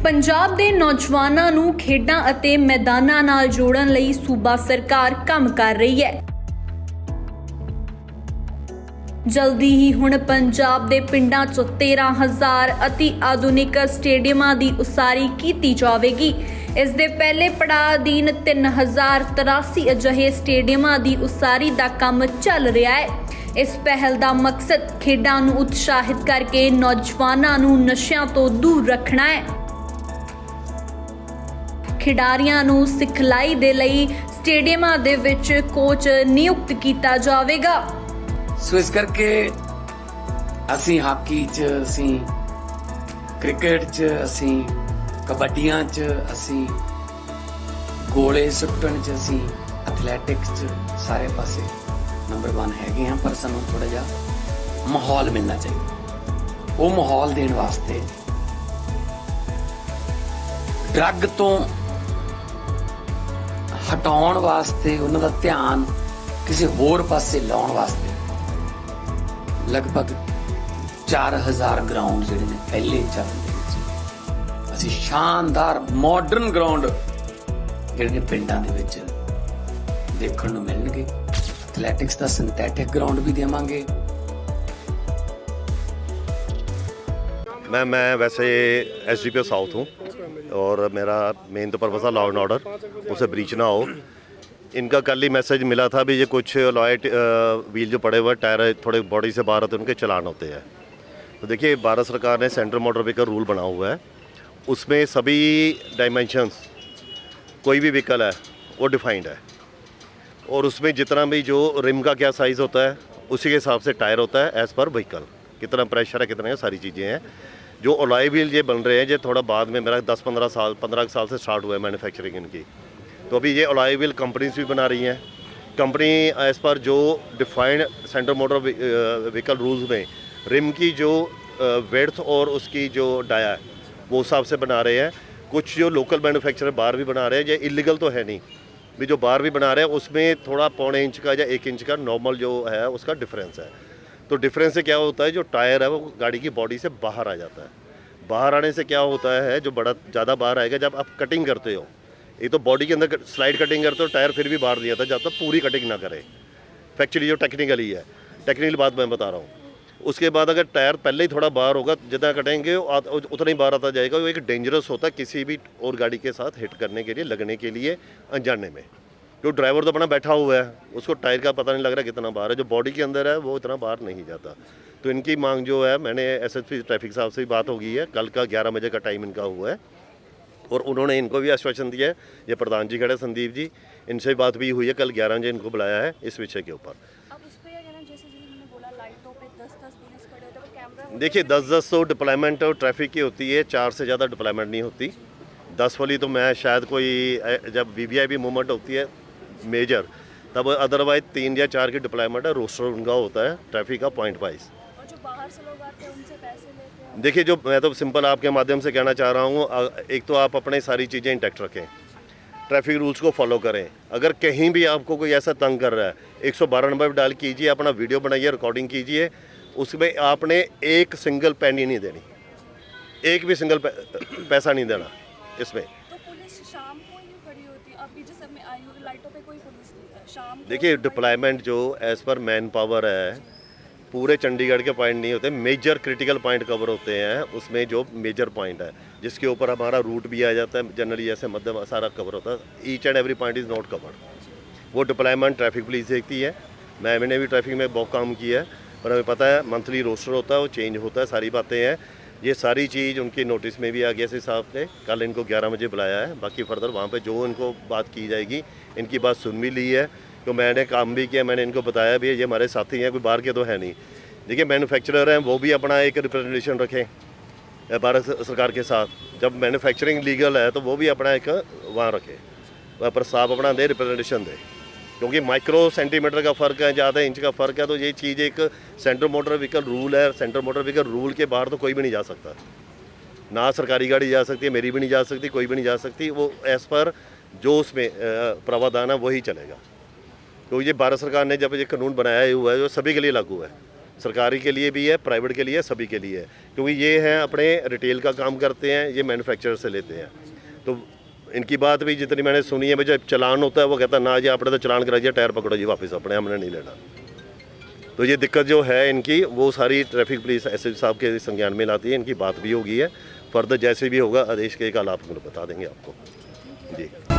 ਪੰਜਾਬ ਦੇ ਨੌਜਵਾਨਾਂ ਨੂੰ ਖੇਡਾਂ ਅਤੇ ਮੈਦਾਨਾਂ ਨਾਲ ਜੋੜਨ ਲਈ ਸੂਬਾ ਸਰਕਾਰ ਕੰਮ ਕਰ ਰਹੀ ਹੈ। ਜਲਦੀ ਹੀ ਹੁਣ ਪੰਜਾਬ ਦੇ ਪਿੰਡਾਂ 'ਚ 13,000 ਅਤੀ ਆਧੁਨਿਕ ਸਟੇਡੀਅਮਾਂ ਦੀ ਉਸਾਰੀ ਕੀਤੀ ਜਾਵੇਗੀ। ਇਸ ਦੇ ਪਹਿਲੇ ਪੜਾਅ ਅਧੀਨ 3083 ਅਜਿਹੇ ਸਟੇਡੀਅਮਾਂ ਦੀ ਉਸਾਰੀ ਦਾ ਕੰਮ ਚੱਲ ਰਿਹਾ ਹੈ। ਇਸ ਪਹਿਲ ਦਾ ਮਕਸਦ ਖੇਡਾਂ ਨੂੰ ਉਤਸ਼ਾਹਿਤ ਕਰਕੇ ਨੌਜਵਾਨਾਂ ਨੂੰ ਨਸ਼ਿਆਂ ਤੋਂ ਦੂਰ ਰੱਖਣਾ ਹੈ। ਖਿਡਾਰੀਆਂ ਨੂੰ ਸਿਖਲਾਈ ਦੇ ਲਈ ਸਟੇਡੀਅਮਾਂ ਦੇ ਵਿੱਚ ਕੋਚ ਨਿਯੁਕਤ ਕੀਤਾ ਜਾਵੇਗਾ। ਸੋ ਇਸ ਕਰਕੇ ਅਸੀਂ ਹਾਕੀ 'ਚ, ਅਸੀਂ ਕ੍ਰਿਕਟ 'ਚ, ਅਸੀਂ ਕਬੱਡੀਆਂ 'ਚ, ਅਸੀਂ ਗੋਲੇ ਸੁੱਟਣ 'ਚ, ਅਸੀਂ ਐਥਲੈਟਿਕਸ 'ਚ ਸਾਰੇ ਪਾਸੇ ਨੰਬਰ 1 ਹੈਗੇ ਹਾਂ। ਪਰ ਸਾਨੂੰ ਥੋੜਾ ਜਿਹਾ ਮਾਹੌਲ ਮਿਲਣਾ ਚਾਹੀਦਾ। ਉਹ ਮਾਹੌਲ ਦੇਣ ਵਾਸਤੇ ਡਰੱਗ ਤੋਂ ਹਟਾਉਣ ਵਾਸਤੇ, ਉਹਨਾਂ ਦਾ ਧਿਆਨ ਕਿਸੇ ਹੋਰ ਪਾਸੇ ਲਾਉਣ ਵਾਸਤੇ ਲਗਭਗ 4000 ਗਰਾਊਂਡ ਜਿਹੜੇ ਨੇ ਪਹਿਲੇ ਚਰਨ ਦੇ ਵਿੱਚ ਅਸੀਂ ਸ਼ਾਨਦਾਰ ਮਾਡਰਨ ਗਰਾਊਂਡ ਜਿਹੜੇ ਨੇ ਪਿੰਡਾਂ ਦੇ ਵਿੱਚ ਦੇਖਣ ਨੂੰ ਮਿਲਣਗੇ। एथलेटिक्स का सिंथेटिक ग्राउंड भी देवांगे। मैं वैसे SDPO साउथ हूँ और मेरा मेन तो पर्पज़ था लॉ एंड ऑर्डर, उसे ब्रीच ना हो। इनका कल ही मैसेज मिला था भी ये कुछ लॉयट व्हील जो पड़े हुए टायर थोड़े बॉडी से बाहर होते हैं, उनके चलान होते हैं। तो देखिए भारत सरकार ने सेंट्रल मोटर व्हीकल रूल बना हुआ है, उसमें सभी डायमेंशंस कोई भी व्हीकल है वो डिफाइंड है और उसमें जितना भी जो रिम का क्या साइज़ होता है उसी के हिसाब से टायर होता है एज़ पर व्हीकल, कितना प्रेशर है, कितना है, सारी चीज़ें हैं। जो अलॉय व्हील ये बन रहे हैं ये थोड़ा बाद में, मेरा 10-15 साल से स्टार्ट हुआ है मैन्युफैक्चरिंग इनकी। तो अभी ये अलॉय व्हील कंपनीज भी बना रही हैं। कंपनी एज़ पर जो defined central motor vehicle rules में रिम की जो विड्थ और उसकी जो डाया है वो हिसाब से बना रहे हैं। कुछ जो लोकल मैन्युफैक्चरर बाहर भी बना रहे हैं, ये इलीगल तो है नहीं भी, जो बाहर भी बना रहे हैं उसमें थोड़ा 0.25 इंच का या 1 इंच का नॉर्मल जो है उसका डिफरेंस है। तो डिफरेंस से क्या होता है, जो टायर है वो गाड़ी की बॉडी से बाहर आ जाता है। बाहर आने से क्या होता है, जो बड़ा ज़्यादा बाहर आएगा जब आप कटिंग करते हो, ये तो बॉडी के अंदर स्लाइड कटिंग करते हो, टायर फिर भी बाहर दिया था जब तक पूरी कटिंग ना करे। फैक्चुअली जो टेक्निकली है, टेक्निकल बात मैं बता रहा हूँ। उसके बाद अगर टायर पहले ही थोड़ा बाहर होगा, जितना कटेंगे उतना ही बाहर आता जाएगा। वो एक डेंजरस होता है किसी भी और गाड़ी के साथ हिट करने के लिए, लगने के लिए, अनजाने में। जो ड्राइवर तो अपना बैठा हुआ है उसको टायर का पता नहीं लग रहा कितना बाहर है, जो बॉडी के अंदर है वो इतना बाहर नहीं जाता। तो इनकी मांग जो है, मैंने SSP ट्रैफिक साहब से भी बात हो गई है, कल का 11 बजे का टाइम इनका हुआ है और उन्होंने इनको भी आश्वासन दिया है। ये प्रधान जी खड़े संदीप जी, इनसे बात भी हुई है, कल 11 बजे इनको बुलाया है इस विषय के ऊपर। देखिए 10-10 तो डिप्लॉयमेंट ट्रैफिक की होती है, 4 से ज़्यादा डिप्लॉयमेंट नहीं होती। 10 वाली तो मैं शायद कोई, जब VVIP मूवमेंट होती है मेजर, तब अदरवाइज 3 या 4 की डिप्लॉयमेंट है। रोस्टर उनका होता है ट्रैफिक का पॉइंट वाइज। और जो बाहर से लोग आते हैं उनसे पैसे लेते हैं। देखिए, जो मैं तो सिंपल आपके माध्यम से कहना चाह रहा हूँ, एक तो आप अपने सारी चीज़ें इंटैक्ट रखें, ट्रैफिक रूल्स को फॉलो करें। अगर कहीं भी आपको कोई ऐसा तंग कर रहा है, 112 नंबर पर डायल कीजिए, अपना वीडियो बनाइए, रिकॉर्डिंग कीजिए। उसमें आपने एक सिंगल पेनी नहीं देनी, एक भी सिंगल पैसा नहीं देना इसमें। तो पुलिस शाम को ही खड़ी होती है, अभी जिस समय आई हुई लाइटों पे कोई पुलिस नहीं है शाम को। देखिए डिप्लॉयमेंट जो एज़ पर मैन पावर है, पूरे चंडीगढ़ के पॉइंट नहीं होते, मेजर क्रिटिकल पॉइंट कवर होते हैं। उसमें जो मेजर पॉइंट है जिसके ऊपर हमारा रूट भी आ जाता है, जनरली जैसे मध्यम सारा कवर होता है, each and every point is not covered. वो डिप्लॉयमेंट ट्रैफिक पुलिस देखती है। मैंने भी ट्रैफिक में बहुत काम किया है, पर हमें पता है मंथली रोस्टर होता है, वो चेंज होता है, सारी बातें हैं। ये सारी चीज़ उनकी नोटिस में भी आ गया साहब ने, कल इनको 11 बजे बुलाया है। बाकी फर्दर वहाँ पे जो इनको बात की जाएगी, इनकी बात सुन भी ली है। तो मैंने काम भी किया, मैंने इनको बताया भी ये हमारे साथी हैं, कोई बाहर के तो है नहीं। देखिए मैन्युफैक्चरर हैं, वो भी अपना एक रिप्रेजेंटेशन रखें भारत सरकार के साथ। जब मैन्युफैक्चरिंग लीगल है तो वो भी अपना एक वहाँ रखे, वहाँ पर साहब अपना दे, रिप्रेजेंटेशन दे। क्योंकि माइक्रो सेंटीमीटर का फ़र्क है, ज़्यादा इंच का फ़र्क है। तो ये चीज़ एक सेंट्रल मोटर व्हीकल रूल है, सेंट्रल मोटर व्हीकल रूल के बाहर तो कोई भी नहीं जा सकता। ना सरकारी गाड़ी जा सकती है, मेरी भी नहीं जा सकती, कोई भी नहीं जा सकती। वो एज़ पर जो उसमें प्रावधान है वही चलेगा। तो ये भारत सरकार ने जब ये कानून बनाया हुआ है, जो सभी के लिए लागू है, सरकारी के लिए भी है, प्राइवेट के लिए है, सभी के लिए है, क्योंकि ये हैं अपने रिटेल का काम करते हैं, ये मैन्युफैक्चरर से लेते हैं। तो इनकी बात भी जितनी मैंने सुनी है, जब चलान होता है वो कहता ना जी आपने तो चलान कराइए, टायर पकड़ो जी वापस अपने, हमने नहीं लेना। तो ये दिक्कत जो है इनकी, वो सारी ट्रैफिक पुलिस एसएसपी साहब के संज्ञान में लाती है। इनकी बात भी होगी है, फर्दर जैसे भी होगा आदेश के कल आप बता देंगे आपको जी।